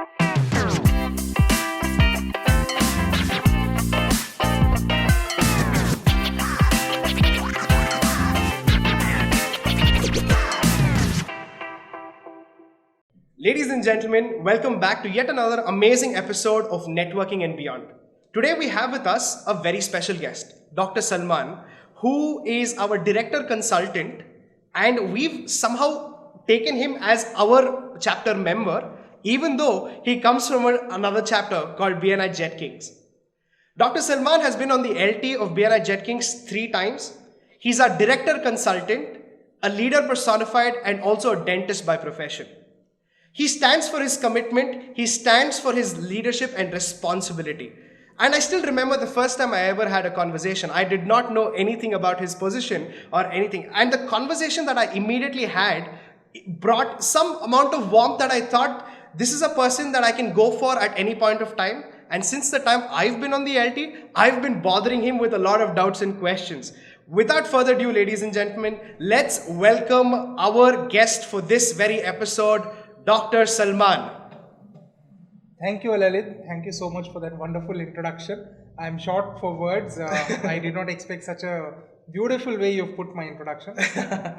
Ladies and gentlemen, welcome back to yet another amazing episode of Networking and Beyond. Today we have with us a very special guest, Dr. Salman, who is our director consultant, and we've somehow taken him as our chapter member, even though he comes from another chapter called BNI Jetkings. Dr. Salman has been on the LT of BNI Jetkings 3 times. He's our director consultant, a leader personified, and also a dentist by profession. He stands for his commitment, he stands for his leadership and responsibility. And I still remember the first time I ever had a conversation. I did not know anything about his position or anything. And the conversation that I immediately had brought some amount of warmth that I thought, this is a person that I can go for at any point of time. And since the time I've been on the LT, I've been bothering him with a lot of doubts and questions. Without further ado, ladies and gentlemen, let's welcome our guest for this very episode, Dr. Salman. Thank you, Lalit. Thank you so much for that wonderful introduction. I'm short for words. I did not expect such a beautiful way you've put my introduction.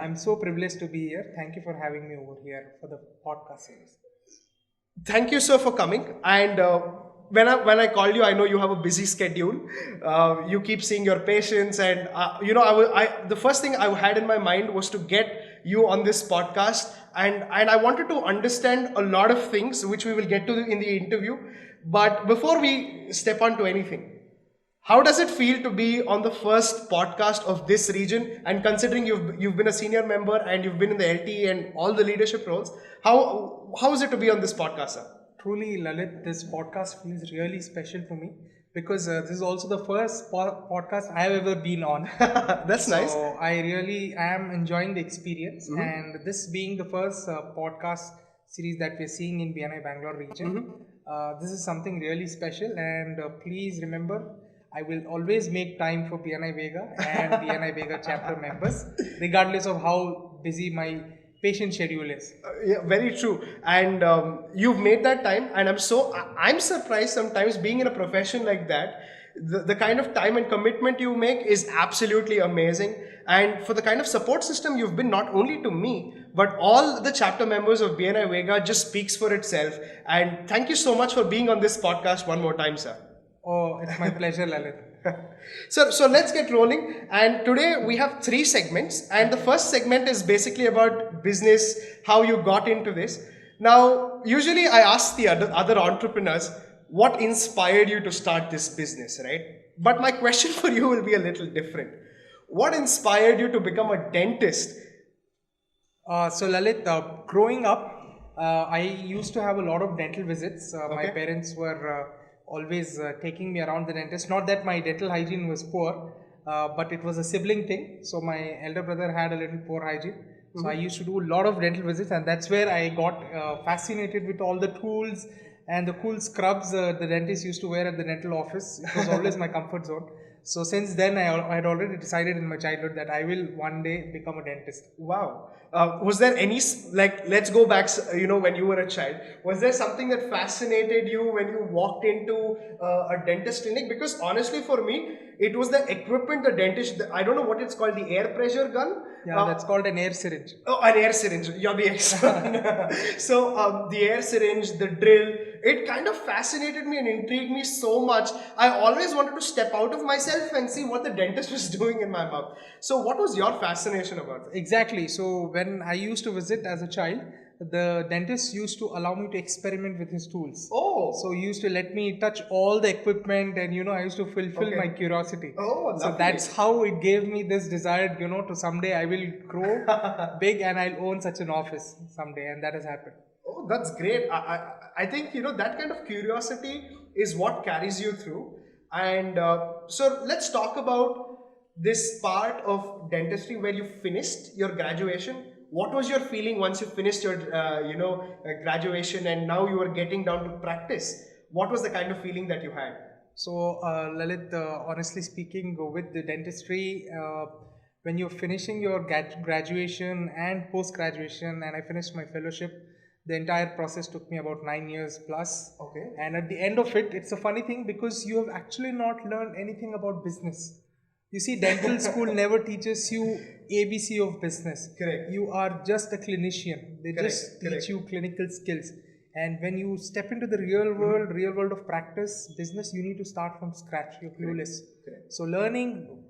I'm so privileged to be here. Thank you for having me over here for the podcast series. Thank you, sir, for coming. And when I called you, I know you have a busy schedule. You keep seeing your patients, and the first thing I had in my mind was to get you on this podcast, and I wanted to understand a lot of things which we will get to in the interview. But before we step on to anything, how does it feel to be on the first podcast of this region? And considering you've been a senior member and you've been in the LT and all the leadership roles, how is it to be on this podcast, sir? Truly, Lalit, this podcast feels really special to me because this is also the first podcast I have ever been on. That's nice. So I really am enjoying the experience, and this being the first podcast series that we're seeing in BNI Bangalore region, this is something really special. And please remember, I will always make time for BNI Vega and BNI Vega chapter members, regardless of how busy my patient schedule is. Yeah, very true. And you've made that time, and I'm surprised sometimes being in a profession like that. The kind of time and commitment you make is absolutely amazing. And for the kind of support system you've been not only to me, but all the chapter members of BNI Vega just speaks for itself. And thank you so much for being on this podcast one more time, sir. Oh, it's my pleasure, Lalit. So let's get rolling. And today we have 3 segments. And the first segment is basically about business, how you got into this. Now, usually I ask the other entrepreneurs, what inspired you to start this business, right? But my question for you will be a little different. What inspired you to become a dentist? So Lalit, growing up, I used to have a lot of dental visits. My parents were always taking me around the dentist. Not that my dental hygiene was poor, but it was a sibling thing. So my elder brother had a little poor hygiene. So I used to do a lot of dental visits, and that's where I got fascinated with all the tools and the cool scrubs the dentist used to wear at the dental office. It was always my comfort zone. So since then, I had already decided in my childhood that I will one day become a dentist. Wow. Was there any, let's go back, when you were a child, was there something that fascinated you when you walked into a dentist clinic? Because honestly, for me, it was the equipment, the dentist, I don't know what it's called, the air pressure gun? Yeah, that's called an air syringe. Oh, an air syringe. You're the expert. So, the air syringe, the drill, it kind of fascinated me and intrigued me so much. I always wanted to step out of myself and see what the dentist was doing in my mouth. So, what was your fascination about it? Exactly. So, when I used to visit as a child, the dentist used to allow me to experiment with his tools. Oh. So, he used to let me touch all the equipment, and I used to fulfill my curiosity. Oh, lovely. So, that's how it gave me this desire, to someday I will grow big and I'll own such an office someday, and that has happened. Oh, that's great. I think, that kind of curiosity is what carries you through. And so let's talk about this part of dentistry where you finished your graduation. What was your feeling once you finished your, graduation and now you are getting down to practice? What was the kind of feeling that you had? So, Lalit, honestly speaking, with the dentistry, when you're finishing your graduation and post-graduation, and I finished my fellowship, The entire process took me about 9 years plus. Okay. And at the end of it, it's a funny thing because you have actually not learned anything about business. You see, dental school never teaches you ABC of business. Correct. You are just a clinician. They just Correct. teach you clinical skills. And when you step into the real world of practice, business, you need to start from scratch. You're clueless. Correct. So learning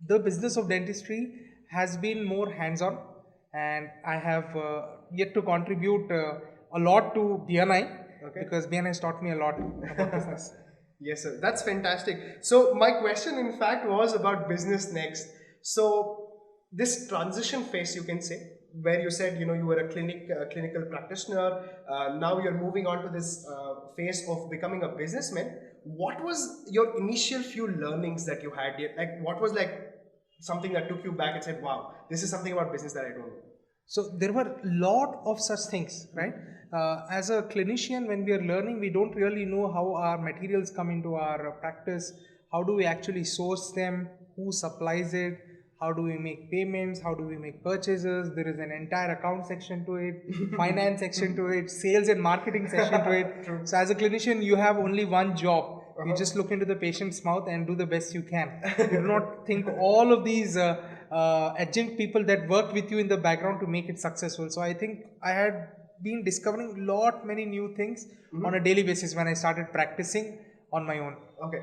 the business of dentistry has been more hands-on, and I have yet to contribute a lot to BNI because BNI has taught me a lot about business. Yes, sir. That's fantastic. So my question, in fact, was about business next. So this transition phase, you can say, where you said, you were a clinical practitioner. Now you're moving on to this phase of becoming a businessman. What was your initial few learnings that you had? Like, what was like something that took you back and said, wow, this is something about business that I don't know? So there were a lot of such things, right? As a clinician, when we are learning, we don't really know how our materials come into our practice. How do we actually source them? Who supplies it? How do we make payments? How do we make purchases? There is an entire account section to it, finance section to it, sales and marketing section to it. So as a clinician, you have only one job. You just look into the patient's mouth and do the best you can. You do not think all of these adjunct people that work with you in the background to make it successful. So I think I had been discovering many new things on a daily basis when I started practicing on my own. Okay.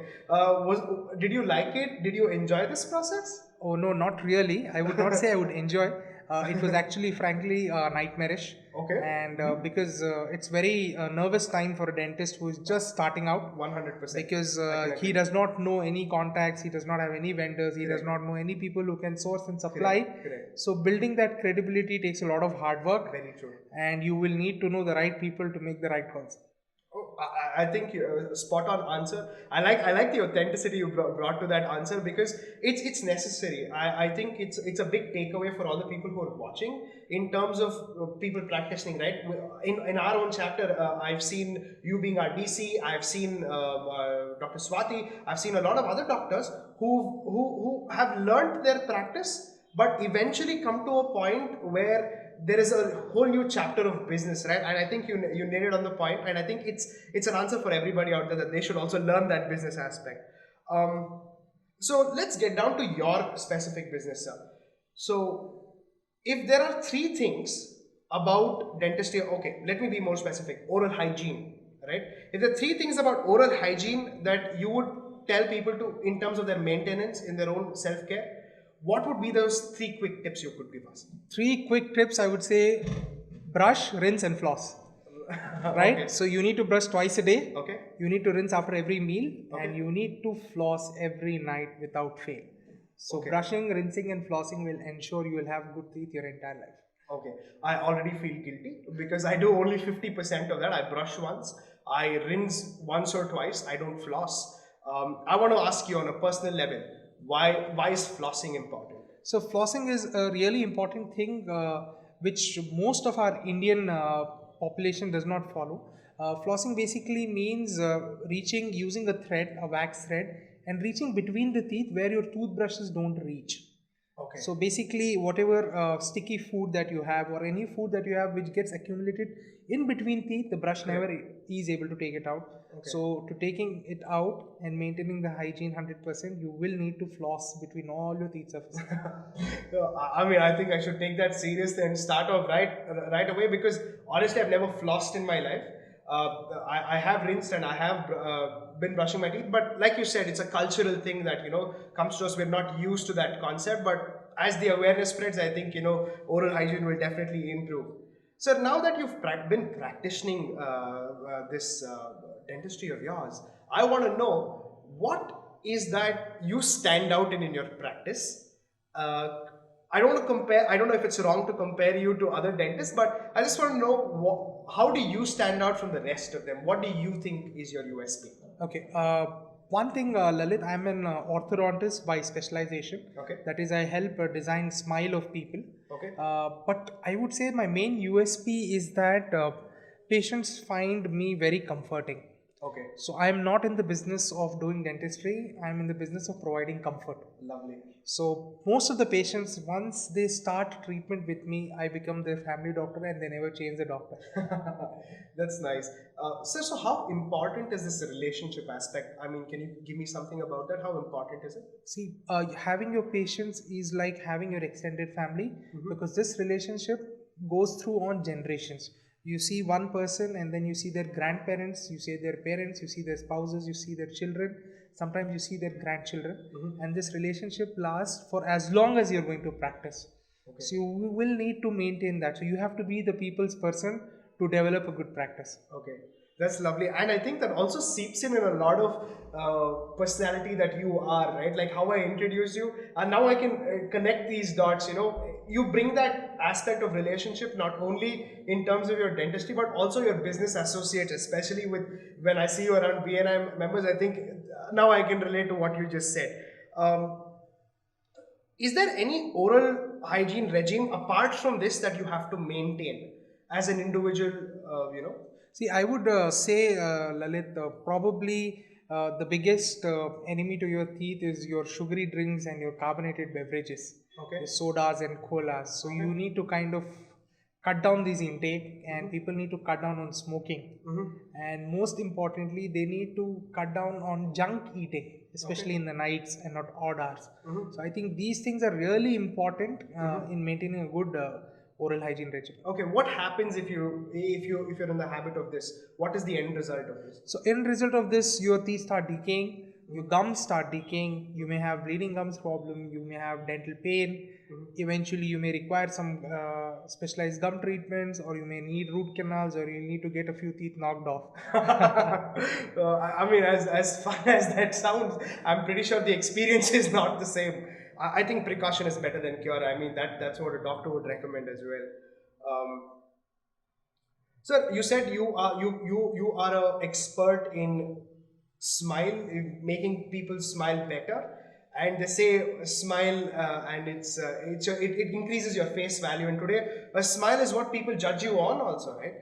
Did you like it? Did you enjoy this process? Oh no, not really. I would not say I would enjoy. It was actually, frankly, nightmarish. Okay. And because it's very nervous time for a dentist who is just starting out. 100%. Because he does not know any contacts, he does not have any vendors, he does not know any people who can source and supply. Correct. So building that credibility takes a lot of hard work. Very true. And you will need to know the right people to make the right calls. Oh, I think spot on answer. I like the authenticity you brought to that answer because it's necessary. I think it's a big takeaway for all the people who are watching in terms of people practicing, right? In our own chapter, I've seen you being our DC. I've seen Dr. Swati. I've seen a lot of other doctors who have learned their practice, but eventually come to a point where there is a whole new chapter of business, right? And I think you nailed it on the point, and I think it's an answer for everybody out there that they should also learn that business aspect. So let's get down to your specific business, sir. So if there are three things about dentistry, okay, let me be more specific. Oral hygiene, right? If there are three things about oral hygiene that you would tell people to in terms of their maintenance in their own self-care, what would be those three quick tips you could give us? 3 quick tips, I would say: brush, rinse and floss. Right? Okay. So you need to brush twice a day. Okay. You need to rinse after every meal, and you need to floss every night without fail. So brushing, rinsing and flossing will ensure you will have good teeth your entire life. Okay. I already feel guilty because I do only 50% of that. I brush once, I rinse once or twice, I don't floss. I want to ask you on a personal level, why is flossing important? So flossing is a really important thing which most of our Indian population does not follow. Flossing basically means using a thread, a wax thread, and reaching between the teeth where your toothbrushes don't reach. Okay. So basically whatever sticky food that you have or any food that you have which gets accumulated in between teeth, the brush never is able to take it out. Okay. So to taking it out and maintaining the hygiene 100%, you will need to floss between all your teeth surfaces. I mean, I think I should take that seriously and start off right away because honestly, I've never flossed in my life. I have rinsed and I have been brushing my teeth, but like you said, it's a cultural thing that comes to us. We're not used to that concept, but as the awareness spreads, I think oral hygiene will definitely improve. So now that you've been practicing this dentistry of yours, I want to know what is that you stand out in your practice. I don't want to compare. I don't know if it's wrong to compare you to other dentists, but I just want to know how do you stand out from the rest of them? What do you think is your USP? Okay. One thing, Lalit, I'm an orthodontist by specialization. Okay. That is, I help design smile of people. Okay. But I would say my main USP is that patients find me very comforting. Okay. So I am not in the business of doing dentistry. I am in the business of providing comfort. Lovely. So most of the patients, once they start treatment with me, I become their family doctor and they never change the doctor. That's nice. Sir, so how important is this relationship aspect? I mean, can you give me something about that? How important is it? See, having your patients is like having your extended family because this relationship goes through on generations. You see one person and then you see their grandparents, you see their parents, you see their spouses, you see their children, sometimes you see their grandchildren, and this relationship lasts for as long as you're going to practice. Okay. So you will need to maintain that. So you have to be the people's person to develop a good practice. Okay, that's lovely, and I think that also seeps in a lot of personality that you are, right? Like how I introduced you, and now I can connect these dots. You know, you bring that aspect of relationship not only in terms of your dentistry, but also your business associates, especially with when I see you around BNI members. I think now I can relate to what you just said. Um, is there any oral hygiene regime apart from this that you have to maintain as an individual? See, I would say, Lalit, probably the biggest enemy to your teeth is your sugary drinks and your carbonated beverages, Okay. the sodas and colas. So you need to kind of cut down these intake, and people need to cut down on smoking. And most importantly, they need to cut down on junk eating, especially in the nights and not odd hours. So I think these things are really important in maintaining a good oral hygiene regime. Okay, what happens if you're in the habit of this? What is the end result of this? So end result of this, your teeth start decaying, your gums start decaying, you may have bleeding gums problem, you may have dental pain, eventually you may require some specialized gum treatments, or you may need root canals, or you need to get a few teeth knocked off. I mean, as fun as that sounds, I'm pretty sure the experience is not the same. I think precaution is better than cure. I mean, that's what a doctor would recommend as well. Sir, you said you are an expert in in making people smile better, and they say smile and it increases your face value. And today, a smile is what people judge you on, also, right?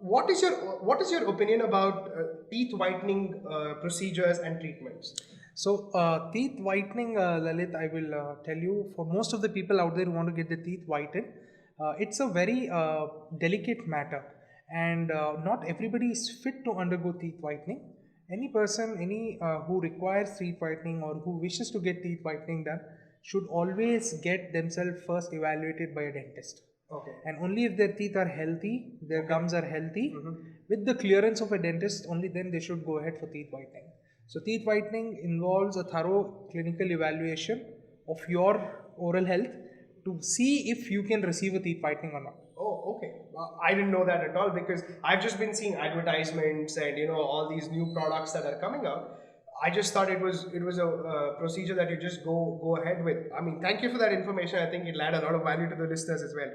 What is your opinion about teeth whitening procedures and treatments? So teeth whitening, Lalit, I will tell you, for most of the people out there who want to get the teeth whitened, it's a very delicate matter, and not everybody is fit to undergo teeth whitening. Any person, any who requires teeth whitening or who wishes to get teeth whitening done, should always get themselves first evaluated by a dentist. Okay. And only if their teeth are healthy, their gums are healthy, with the clearance of a dentist, only then they should go ahead for teeth whitening. So teeth whitening involves a thorough clinical evaluation of your oral health to see if you can receive a teeth whitening or not. Oh, okay. I didn't know that at all, because I've just been seeing advertisements and all these new products that are coming out. I just thought it was a procedure that you just go ahead with. I mean, thank you for that information. I think it'll add a lot of value to the listeners as well.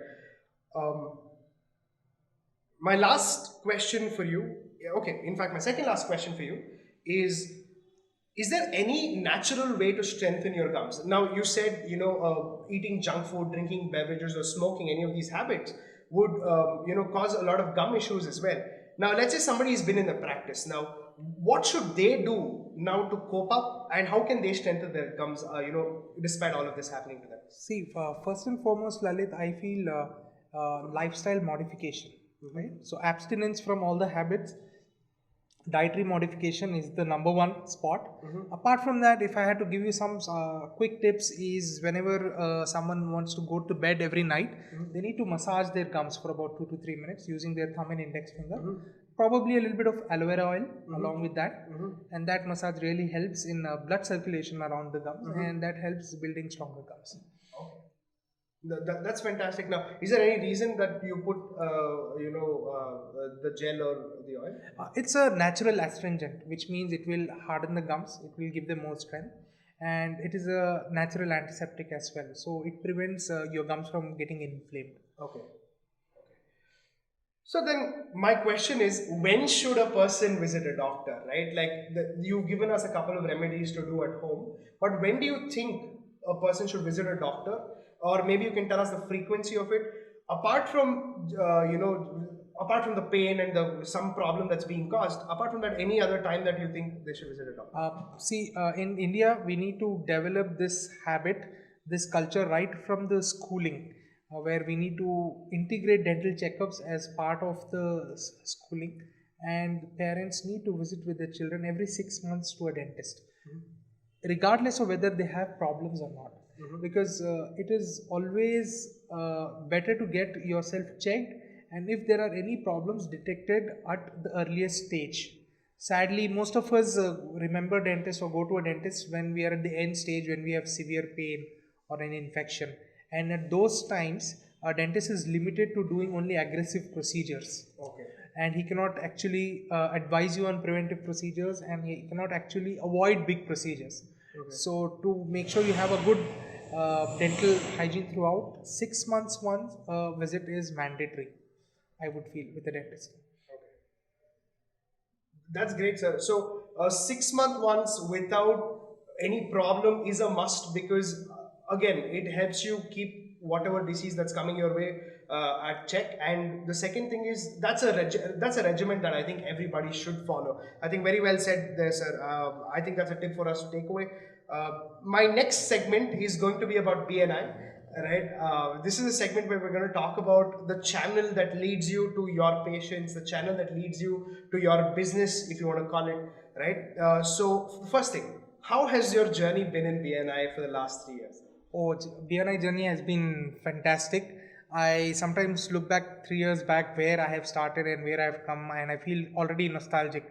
My last question for you, okay, in fact, my second last question for you is there any natural way to strengthen your gums? Now, you said, eating junk food, drinking beverages, or smoking, any of these habits would, cause a lot of gum issues as well. Now, let's say somebody's been in the practice. Now, what should they do now to cope up, and how can they strengthen their gums, despite all of this happening to them? See, first and foremost, Lalit, I feel lifestyle modification. Right? So abstinence from all the habits, dietary modification is the number one spot. Apart from that, if I had to give you some quick tips, is whenever someone wants to go to bed every night, they need to massage their gums for about 2 to 3 minutes using their thumb and index finger. Probably a little bit of aloe vera oil along with that, and that massage really helps in blood circulation around the gums, and that helps building stronger gums. That's fantastic. Now, is there any reason that you put, the gel or the oil? It's a natural astringent, which means it will harden the gums, it will give them more strength, and it is a natural antiseptic as well. So it prevents your gums from getting inflamed. Okay. So then, my question is, when should a person visit a doctor, right? Like, you've given us a couple of remedies to do at home, but when do you think a person should visit a doctor? Or maybe you can tell us the frequency of it. Apart from, apart from the pain and some problem that's being caused, apart from that, any other time that you think they should visit a doctor? In India, we need to develop this habit, this culture right from the schooling, where we need to integrate dental checkups as part of the schooling, and parents need to visit with their children every 6 months to a dentist, regardless of whether they have problems or not. Because it is always better to get yourself checked, and if there are any problems detected at the earliest stage. Sadly, most of us remember dentists or go to a dentist when we are at the end stage, when we have severe pain or an infection. And at those times, a dentist is limited to doing only aggressive procedures. Okay. And he cannot actually advise you on preventive procedures, and he cannot actually avoid big procedures. Okay. So to make sure you have a good dental hygiene throughout, 6 months once visit is mandatory, I would feel, with a dentist. That's great, sir. So 6 month once without any problem is a must, because again, it helps you keep whatever disease that's coming your way at check. And the second thing is that's a regimen that I think everybody should follow. I think very well said there, sir. I think that's a tip for us to take away. My next segment is going to be about BNI. Right. This is a segment where we're going to talk about the channel that leads you to your patients, the channel that leads you to your business, if you want to call it. Right. So first thing, how has your journey been in BNI for the last 3 years? Oh, BNI journey has been fantastic. I sometimes look back 3 years back where I have started and where I have come, and I feel already nostalgic.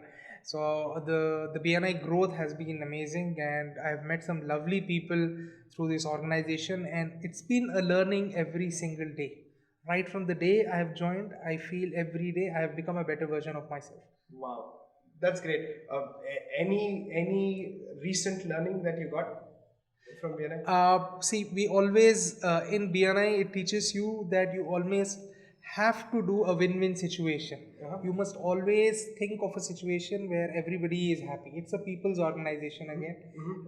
So the BNI growth has been amazing, and I have met some lovely people through this organization, and it's been a learning every single day. Right from the day I have joined, I feel every day I have become a better version of myself. Wow, that's great. Any recent learning that you got from BNI? See, we always in BNI it teaches you that you always have to do a win-win situation. You must always think of a situation where everybody is happy. It's a people's organization again.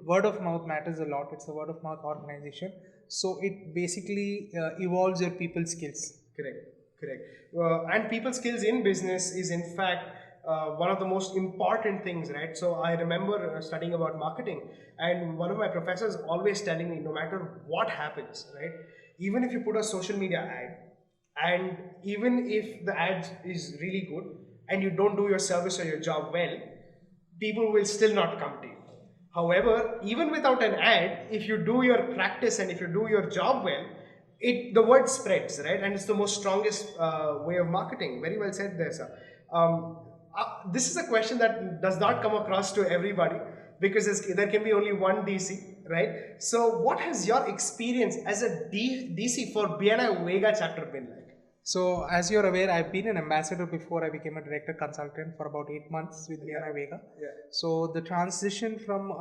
Word of mouth matters a lot. It's a word of mouth organization. So it basically evolves your people skills. Correct. And people skills in business is in fact one of the most important things, right? So I remember studying about marketing, and one of my professors always telling me, no matter what happens, right? Even if you put a social media ad, and even if the ad is really good and you don't do your service or your job well, people will still not come to you. However, even without an ad, if you do your practice and if you do your job well, the word spreads, right? And it's the most strongest way of marketing. Very well said there, sir. This is a question that does not come across to everybody, because there can be only one DC, right? So what has your experience as a DC for BNI Vega Chapter been like? So as you're aware, I've been an ambassador before I became a director consultant for about 8 months with BNI Vega. So the transition from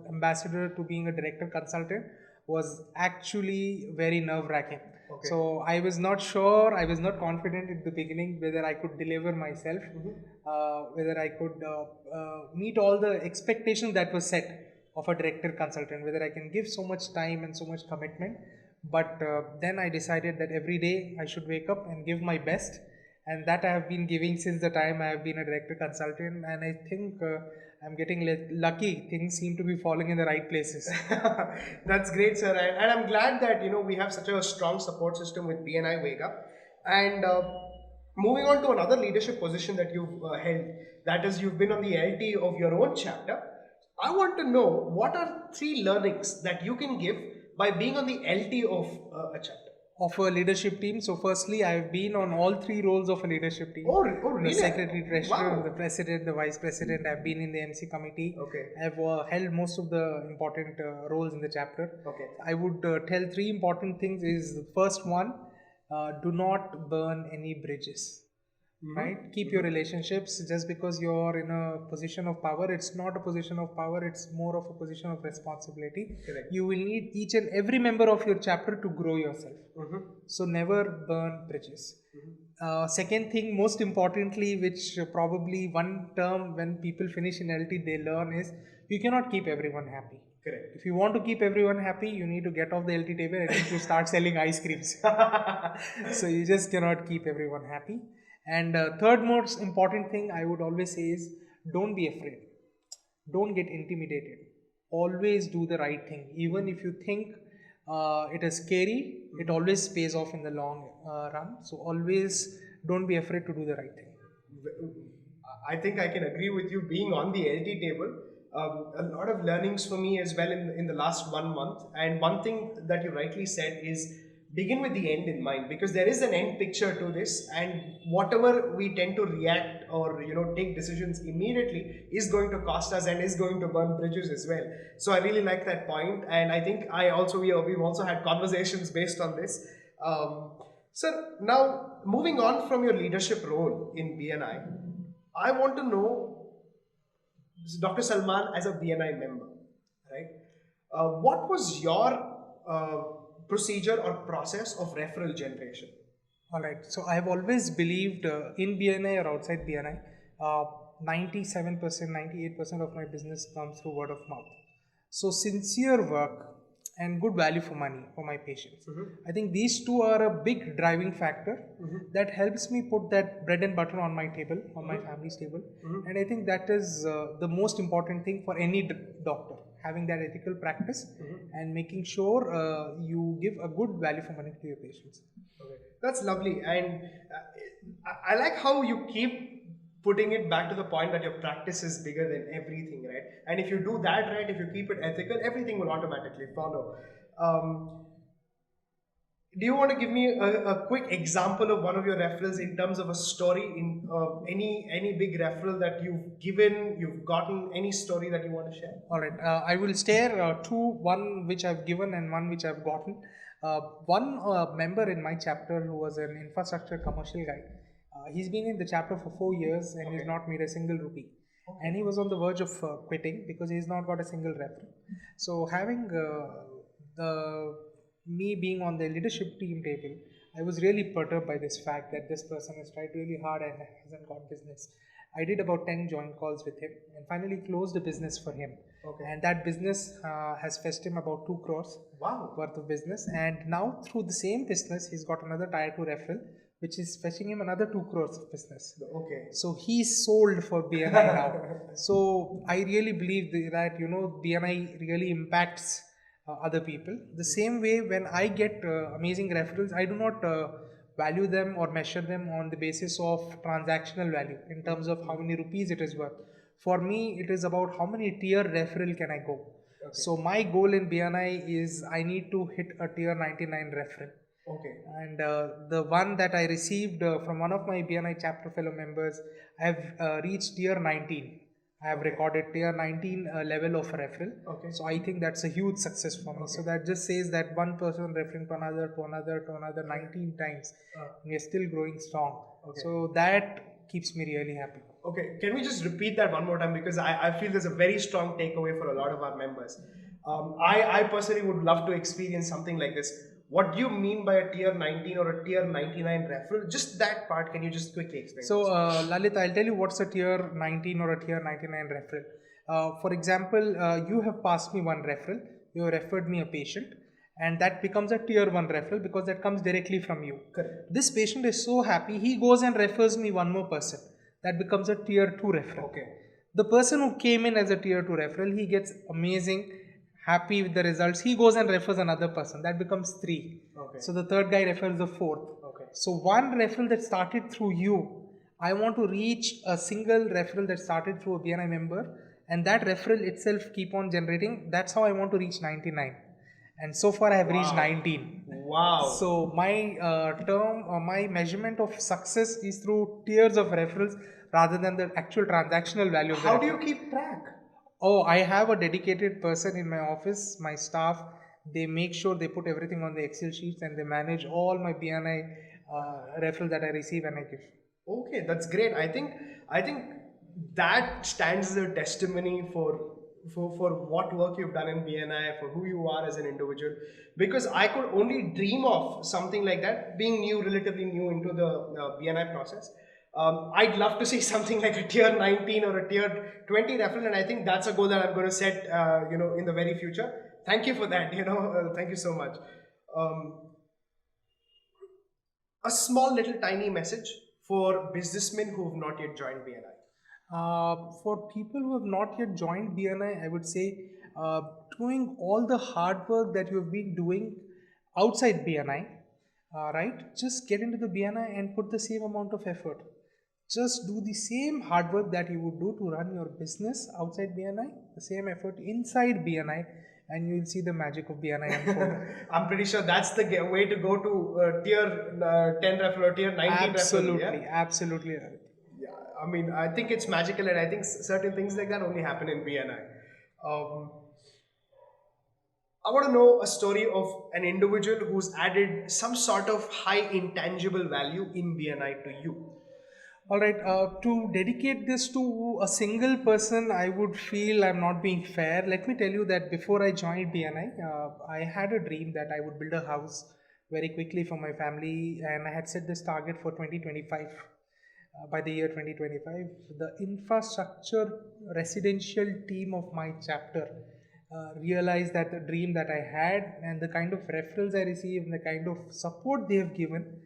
ambassador to being a director consultant was actually very nerve-wracking. So I was not sure, I was not confident at the beginning whether I could deliver myself, whether I could meet all the expectations that were set of a director consultant, whether I can give so much time and so much commitment. But then I decided that every day I should wake up and give my best, and that I have been giving since the time I have been a director consultant, and I think I'm getting lucky. Things seem to be falling in the right places. That's great, sir, and I'm glad that we have such a strong support system with BNI Vega. And moving on to another leadership position that you've held, that is, you've been on the LT of your own chapter. I want to know, what are 3 learnings that you can give by being on the LT of a chapter? Of a leadership team. So firstly, I've been on all 3 roles of a leadership team. Oh really? The secretary, treasurer, the president, the vice president. I've been in the MC committee. I've held most of the important roles in the chapter. I would tell 3 important things. Is the first one, do not burn any bridges. Right? Keep your relationships. Just because you're in a position of power, it's not a position of power, it's more of a position of responsibility. You will need each and every member of your chapter to grow yourself. So never burn bridges. Second thing, most importantly, which probably one term when people finish in LT they learn, is you cannot keep everyone happy. If you want to keep everyone happy, you need to get off the LT table and you start selling ice creams. So you just cannot keep everyone happy. And third most important thing I would always say is don't be afraid. Don't get intimidated. Always do the right thing. Even if you think it is scary, it always pays off in the long run. So always don't be afraid to do the right thing. I think I can agree with you being on the LT table. A lot of learnings for me as well in the last 1 month. And one thing that you rightly said is begin with the end in mind, because there is an end picture to this, and whatever we tend to react or take decisions immediately is going to cost us and is going to burn bridges as well. So I really like that point, and I think we've also had conversations based on this. Sir, now moving on from your leadership role in BNI, I want to know, Dr. Salman, as a BNI member, right? What was your procedure or process of referral generation? All right. So I have always believed in BNI or outside BNI, 97%, 98% of my business comes through word of mouth. So sincere work and good value for money for my patients. I think these two are a big driving factor that helps me put that bread and butter on my table, on my family's table. And I think that is the most important thing for any doctor, having that ethical practice and making sure you give a good value for money to your patients. Okay. That's lovely, and I like how you keep putting it back to the point that your practice is bigger than everything, right? And if you do that right, if you keep it ethical, everything will automatically follow. Do you want to give me a quick example of one of your referrals in terms of a story, in any big referral that you've gotten, any story that you want to share? All right, I will share two, one which I've given and one which I've gotten. One member in my chapter who was an infrastructure commercial guy, he's been in the chapter for 4 years and he's not made a single rupee. And he was on the verge of quitting because he's not got a single referral. So having me being on the leadership team table, I was really perturbed by this fact that this person has tried really hard and hasn't got business. I did about 10 joint calls with him and finally closed a business for him. Okay. And that business has fetched him about 2 crores worth of business. And now through the same business, he's got another tier 2 referral, which is fetching him another 2 crores of business. Okay. So he's sold for BNI now. So I really believe that, BNI really impacts other people. The same way, when I get amazing referrals, I do not value them or measure them on the basis of transactional value in terms of how many rupees it is worth. For me, it is about how many tier referral can I go. Okay. So my goal in BNI is I need to hit a tier 99 referral. Okay. And the one that I received from one of my BNI chapter fellow members, I have reached tier 19. I have recorded tier 19 level of referral. Okay. So I think that's a huge success for me. Okay. So that just says that one person referring to another 19 times. We are still growing strong. Okay. So that keeps me really happy. Okay, can we just repeat that one more time, because I feel there's a very strong takeaway for a lot of our members. I personally would love to experience something like this. What do you mean by a tier 19 or a tier 99 referral? Just that part, can you just quickly explain? So Lalit, I'll tell you what's a tier 19 or a tier 99 referral. For example, you have passed me one referral, you have referred me a patient, and that becomes a tier 1 referral because that comes directly from you. Correct. This patient is so happy, he goes and refers me one more person. That becomes a tier 2 referral. Okay. The person who came in as a tier 2 referral, he gets amazing, happy with the results. He goes and refers another person. That becomes 3. Okay. So the third guy refers the 4th. Okay. So one referral that started through you, I want to reach a single referral that started through a BNI member, and that referral itself keep on generating. That's how I want to reach 99. And so far I have reached 19. Wow. So my my measurement of success is through tiers of referrals rather than the actual transactional value of the How do you keep track? Oh, I have a dedicated person in my office, my staff. They make sure they put everything on the Excel sheets and they manage all my BNI referral that I receive and I give. Okay, that's great. I think that stands as a testimony for what work you've done in BNI, for who you are as an individual, because I could only dream of something like that, being relatively new into the BNI process. I'd love to see something like a tier 19 or a tier 20 referral, and I think that's a goal that I'm going to set in the very future. Thank you for that. Thank you so much. A small little tiny message for businessmen who have not yet joined BNI? For people who have not yet joined BNI, I would say doing all the hard work that you have been doing outside BNI, right? Just get into the BNI and put the same amount of effort. Just do the same hard work that you would do to run your business outside BNI, the same effort inside BNI, and you will see the magic of BNI unfold. I'm pretty sure that's the way to go to tier 10 referral or tier 19 referral. Yeah? Absolutely. Yeah, I mean, I think it's magical, and I think certain things like that only happen in BNI. I want to know a story of an individual who's added some sort of high intangible value in BNI to you. All right, to dedicate this to a single person, I would feel I'm not being fair. Let me tell you that before I joined BNI, I had a dream that I would build a house very quickly for my family, and I had set this target for 2025. By the year 2025, the infrastructure residential team of my chapter realized that the dream that I had and the kind of referrals I received and the kind of support they have given,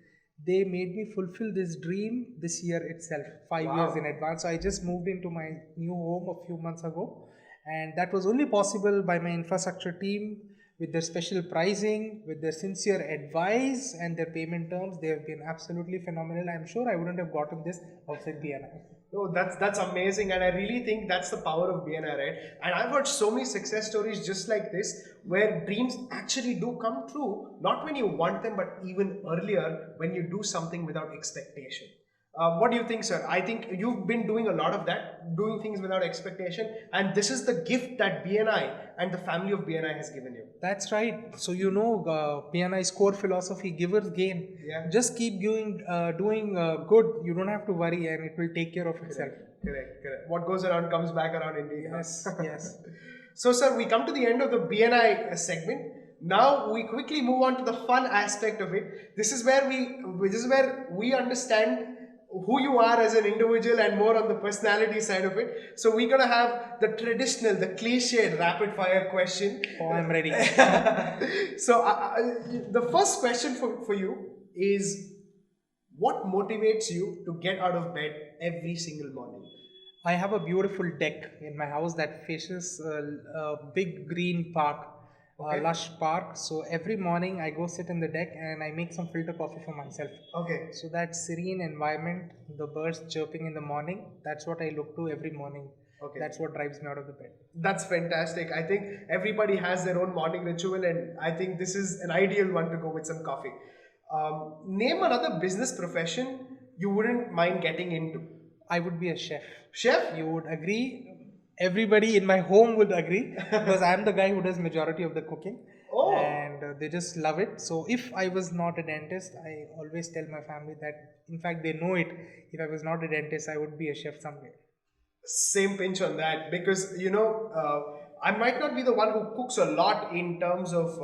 they made me fulfill this dream this year itself, 5 years in advance. So I just moved into my new home a few months ago, and that was only possible by my infrastructure team with their special pricing, with their sincere advice and their payment terms. They have been absolutely phenomenal. I'm sure I wouldn't have gotten this outside BNI. Oh, that's amazing, and I really think that's the power of BNI, right? And I've heard so many success stories just like this, where dreams actually do come true, not when you want them, but even earlier when you do something without expectation. What do you think, sir? I think you've been doing a lot of that, doing things without expectation, and this is the gift that BNI and the family of BNI has given you. That's right. So BNI's core philosophy: givers gain. Yeah. Just keep doing good. You don't have to worry, and it will take care of itself. Correct. What goes around comes back around indeed. Yes. So, sir, we come to the end of the BNI segment. Now we quickly move on to the fun aspect of it. This is where we understand who you are as an individual and more on the personality side of it. So we're gonna have the traditional, the cliched rapid fire question. Oh, I'm ready. So the first question for you is, what motivates you to get out of bed every single morning? I have a beautiful deck in my house that faces a big green park, a lush park. So every morning I go sit in the deck and I make some filter coffee for myself. Okay. So that serene environment, the birds chirping in the morning, that's what I look to every morning. Okay. That's what drives me out of the bed. That's fantastic. I think everybody has their own morning ritual, and I think this is an ideal one to go with some coffee. Name another business profession you wouldn't mind getting into. I would be a chef. Chef? You would agree? Everybody in my home would agree because I'm the guy who does majority of the cooking. Oh. And they just love it. So if I was not a dentist, I always tell my family that, in fact, they know it. If I was not a dentist, I would be a chef someday. Same pinch on that, because I might not be the one who cooks a lot in terms of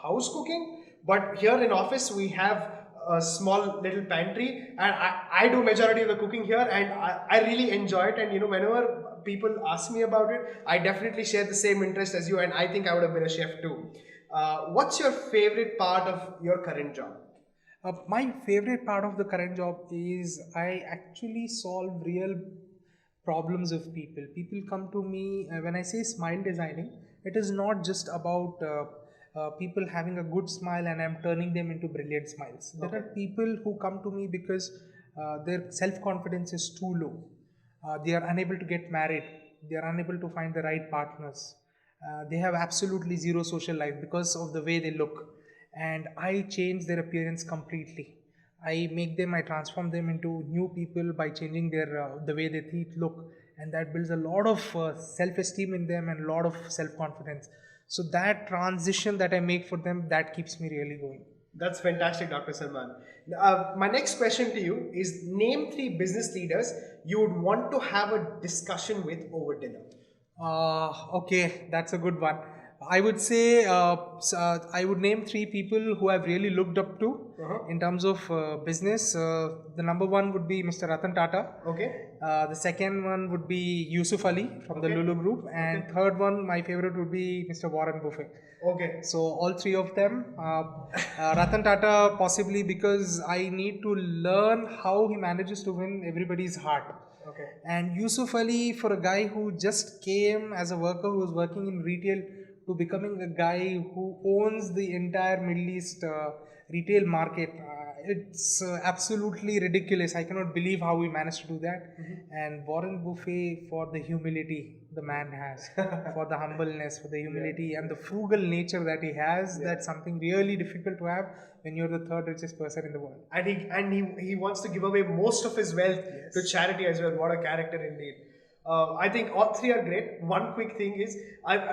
house cooking, but here in office we have a small little pantry, and I do majority of the cooking here, and I really enjoy it. And whenever people ask me about it, I definitely share the same interest as you, and I think I would have been a chef too. What's your favorite part of your current job? My favorite part of the current job is I actually solve real problems of people. People come to me when I say smile designing. It is not just about people having a good smile and I'm turning them into brilliant smiles. Okay. There are people who come to me because their self-confidence is too low. They are unable to get married. They are unable to find the right partners. They have absolutely zero social life because of the way they look. And I change their appearance completely. I transform them into new people by changing their the way their teeth look, and that builds a lot of self-esteem in them and a lot of self-confidence. So that transition that I make for them, that keeps me really going. That's fantastic, Dr. Salman. My next question to you is, name 3 business leaders you would want to have a discussion with over dinner. Okay, that's a good one. I would say I would name 3 people who I've really looked up to in terms of business. The number one would be Mr. Ratan Tata. Okay. The second one would be Yusuf Ali from the Lulu Group, and third one, my favorite, would be Mr. Warren Buffett. Okay. So all 3 of them. Ratan Tata possibly because I need to learn how he manages to win everybody's heart. Okay. And Yusuf Ali, for a guy who just came as a worker who was working in retail to becoming a guy who owns the entire Middle East retail market, it's absolutely ridiculous. I cannot believe how he managed to do that. And Warren Buffett, for the humility the man has, for the humbleness, for the humility and the frugal nature that he has, that's something really difficult to have when you're the third richest person in the world. And he wants to give away most of his wealth to charity as well. What a character indeed. I think all 3 are great. One quick thing is,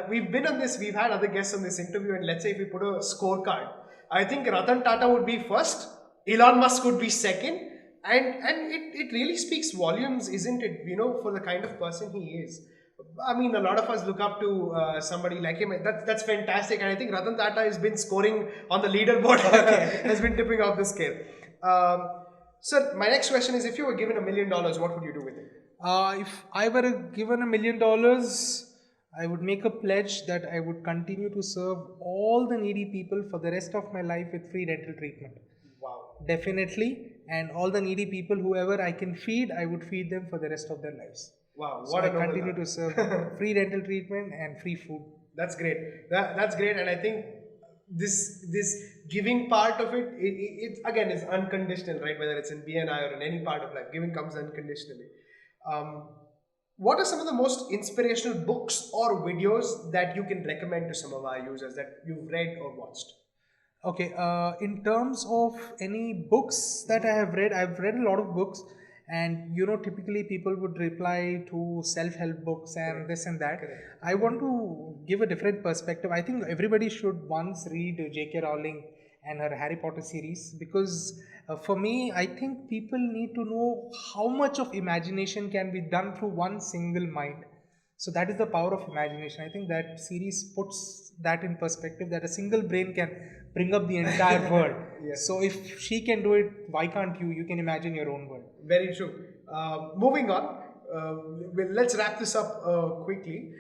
we've been on this, we've had other guests on this interview, and let's say if we put a scorecard, I think Ratan Tata would be first, Elon Musk would be second, and it really speaks volumes, isn't it, for the kind of person he is. I mean, a lot of us look up to somebody like him. That's fantastic, and I think Ratan Tata has been scoring on the leaderboard, has been tipping off the scale. Sir, my next question is, if you were given $1 million, what would you do with it? If I were given $1 million, I would make a pledge that I would continue to serve all the needy people for the rest of my life with free dental treatment. Wow. Definitely. And all the needy people, whoever I can feed, I would feed them for the rest of their lives. Wow. So I continue to serve free dental treatment and free food. That's great. That's great. And I think this giving part of it again is unconditional, right? Whether it's in BNI or in any part of life, giving comes unconditionally. What are some of the most inspirational books or videos that you can recommend to some of our users that you've read or watched? Okay, in terms of any books that I have read, I've read a lot of books, and typically people would reply to self-help books and this and that. Correct. I want to give a different perspective. I think everybody should once read J.K. Rowling and her Harry Potter series, because for me, I think people need to know how much of imagination can be done through one single mind. So that is the power of imagination. I think that series puts that in perspective, that a single brain can bring up the entire world. Yes. So if she can do it, why can't you? You can imagine your own world. Very true. Moving on, let's wrap this up quickly.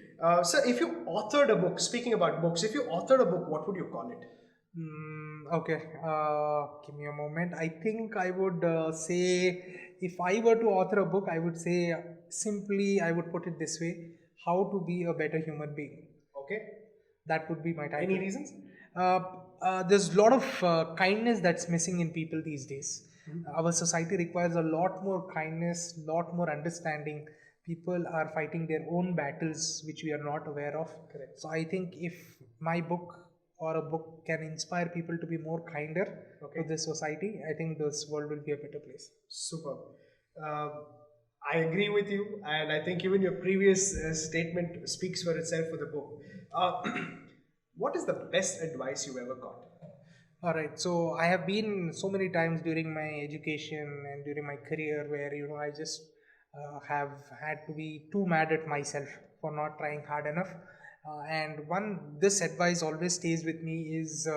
Sir, if you authored a book, speaking about books, if you authored a book, what would you call it? Okay, give me a moment. I think I would say, if I were to author a book, I would say simply, I would put it this way: how to be a better human being. Okay. That would be my title. Any reasons? There's a lot of kindness that's missing in people these days. Our society requires a lot more kindness, lot more understanding. People are fighting their own battles, which we are not aware of. Correct. So I think if my book or a book can inspire people to be more kinder to this society, I think this world will be a better place. Super. I agree with you, and I think even your previous statement speaks for itself for the book. What is the best advice you ever got? Alright, so I have been so many times during my education and during my career where I just have had to be too mad at myself for not trying hard enough. And this advice always stays with me is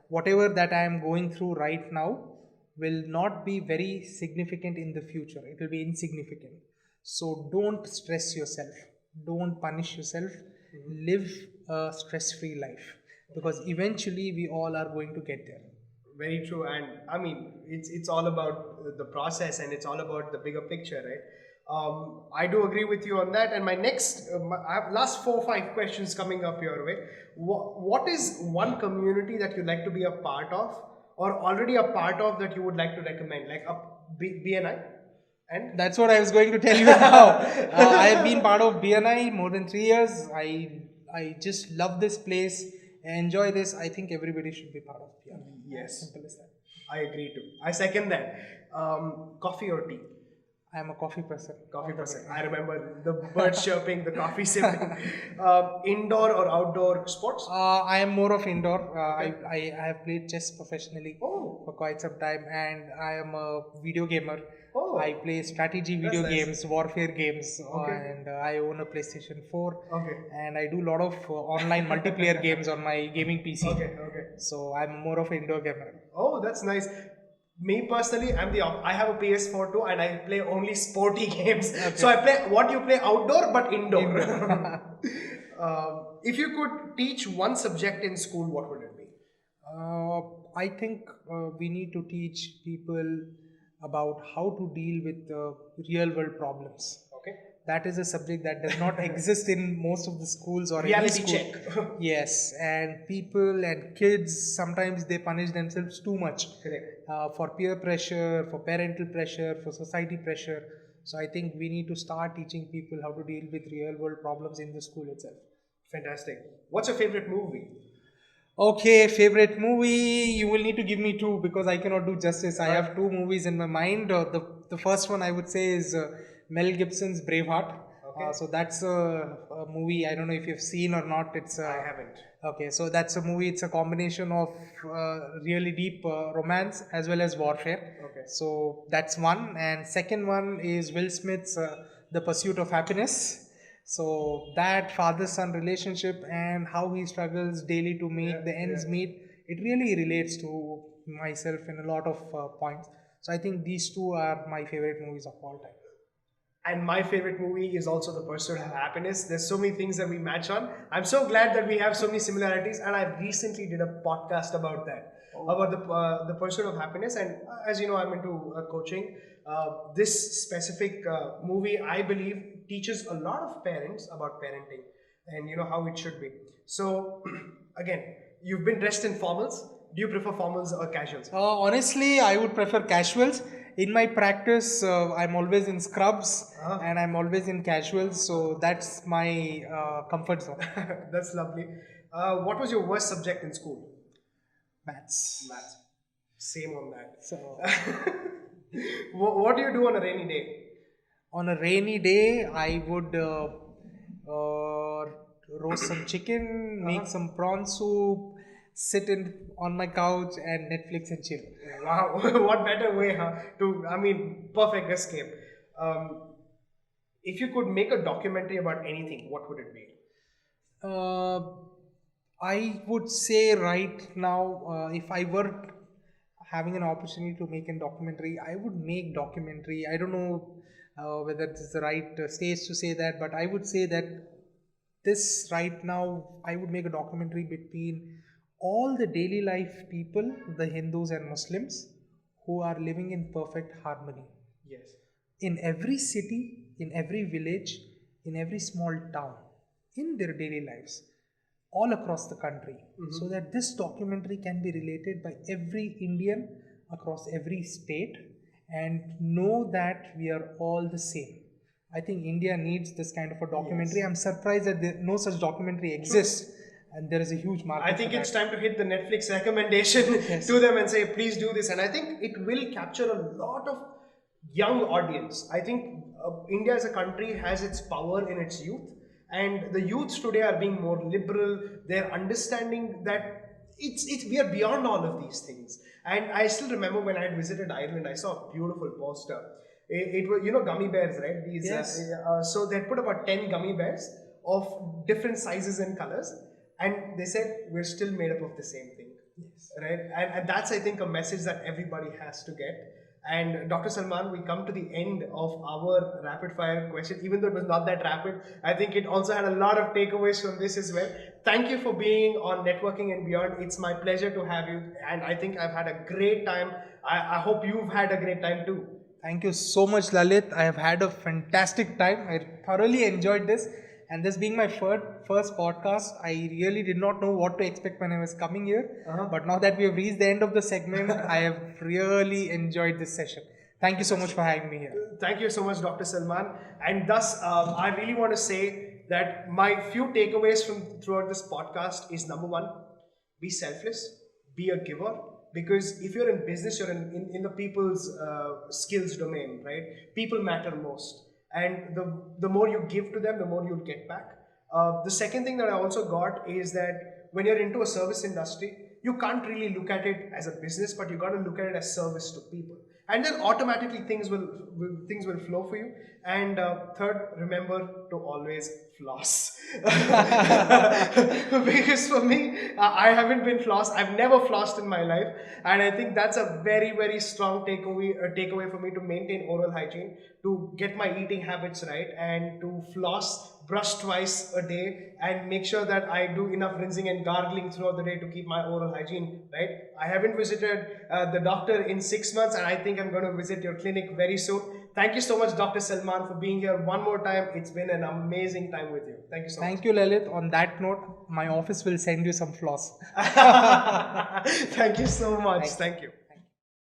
whatever that I am going through right now will not be very significant in the future. It will be insignificant. So don't stress yourself. Don't punish yourself. Live a stress-free life, because eventually we all are going to get there. Very true. And I mean, it's all about the process, and it's all about the bigger picture, right? I do agree with you on that. And my next, I have last 4 or 5 questions coming up your way. What is one community that you'd like to be a part of, or already a part of, that you would like to recommend, like a BNI? And that's what I was going to tell you now. I have been part of BNI more than 3 years. I just love this place. I enjoy this. I think everybody should be part of BNI. Yes. Simple as that. I agree too. I second that. Coffee or tea? I am a coffee person. Coffee person. I remember the birds chirping, the coffee sipping. Indoor or outdoor sports? I am more of indoor. I have played chess professionally for quite some time, and I am a video gamer. Oh, I play strategy video nice. games, warfare games, Okay. and I own a PlayStation 4. Okay. And I do a lot of online multiplayer games on my gaming PC. Okay. So I'm more of an indoor gamer. Oh, that's nice. Me personally, I have a PS4 too, and I play only sporty games. So I play what you play outdoor, but indoor. If you could teach one subject in school, what would it be? I think we need to teach people about how to deal with real world problems. Okay. That is a subject that does not exist in most of the schools or Reality any school. check. Yes, and people and kids sometimes they punish themselves too much. Correct. For peer pressure, for parental pressure, for society pressure. So I think we need to start teaching people how to deal with real world problems in the school itself. Fantastic. What's your favorite movie? Okay, favorite movie. You will need to give me two because I cannot do justice. I have two movies in my mind. The first one I would say is Mel Gibson's Braveheart. Okay. So that's a movie. I don't know if you've seen or not. It's I haven't. Okay, so that's a movie. It's a combination of really deep romance as well as warfare. Okay. So that's one. And second one is Will Smith's The Pursuit of Happiness. So that father-son relationship and how he struggles daily to make the ends meet, it really relates to myself in a lot of points. So I think these two are my favorite movies of all time. And my favorite movie is also The Pursuit of Happiness. There's so many things that we match on. I'm so glad that we have so many similarities, and I recently did a podcast about that, about the Pursuit of Happiness. And as you know, I'm into coaching. This specific movie, I believe, teaches a lot of parents about parenting and how it should be. So, again, you've been dressed in formals. Do you prefer formals or casuals? Honestly, I would prefer casuals. In my practice, I'm always in scrubs and I'm always in casuals, so that's my comfort zone. That's lovely. What was your worst subject in school? Maths. Maths. Same on that. So, What do you do on a rainy day? on a rainy day, I would roast some chicken, make some prawn soup, sit on my couch and Netflix and chill. Wow, what better way, huh? Perfect escape. If you could make a documentary about anything, what would it be? I would say right now, if I were having an opportunity to make a documentary, I would make documentary. I don't know whether this is the right stage to say that, but I would say that this right now, I would make a documentary between all the daily life people, the Hindus and Muslims, who are living in perfect harmony. Yes. In every city, in every village, in every small town, in their daily lives, all across the country, so that this documentary can be related by every Indian across every state and know that we are all the same. I think India needs this kind of a documentary. I'm surprised that no such documentary exists. And there is a huge market. I think it's time to hit the Netflix recommendation to them and say, please do this. And I think it will capture a lot of young audience. I think India as a country has its power in its youth. And the youths today are being more liberal. They're understanding that we are beyond all of these things. And I still remember when I had visited Ireland, I saw a beautiful poster. It was, gummy bears, right? These. Yes. So they put about 10 gummy bears of different sizes and colors. And they said, we're still made up of the same thing. Yes. Right? And that's, I think, a message that everybody has to get. And Dr. Salman, we come to the end of our rapid fire question. Even though it was not that rapid, I think it also had a lot of takeaways from this as well. Thank you for being on Networking and Beyond. It's my pleasure to have you. And I think I've had a great time. I hope you've had a great time too. Thank you so much, Lalit. I have had a fantastic time. I thoroughly enjoyed this. And this being my first podcast, I really did not know what to expect when I was coming here. But now that we have reached the end of the segment, I have really enjoyed this session. Thank you so much for having me here. Thank you so much, Dr. Salman. And thus, I really want to say that my few takeaways from throughout this podcast is number one, be selfless, be a giver. Because if you're in business, you're in the people's skills domain, right? People matter most. And the more you give to them, the more you'll get back. The second thing that I also got is that when you're into a service industry, you can't really look at it as a business, but you got to look at it as service to people, and then automatically things will flow for you. And third, remember to always floss. Because for me, I haven't been flossed. I've never flossed in my life, and I think that's a very strong takeaway for me to maintain oral hygiene, to get my eating habits right, and to floss, brush twice a day, and make sure that I do enough rinsing and gargling throughout the day to keep my oral hygiene right. I haven't visited the doctor in 6 months, and I think I'm going to visit your clinic very soon. Thank you so much, Dr. Salman, for being here one more time. It's been an amazing time with you. Thank you so much. Thank you, Lalit. On that note, my office will send you some floss. Thank you so much. Thank you.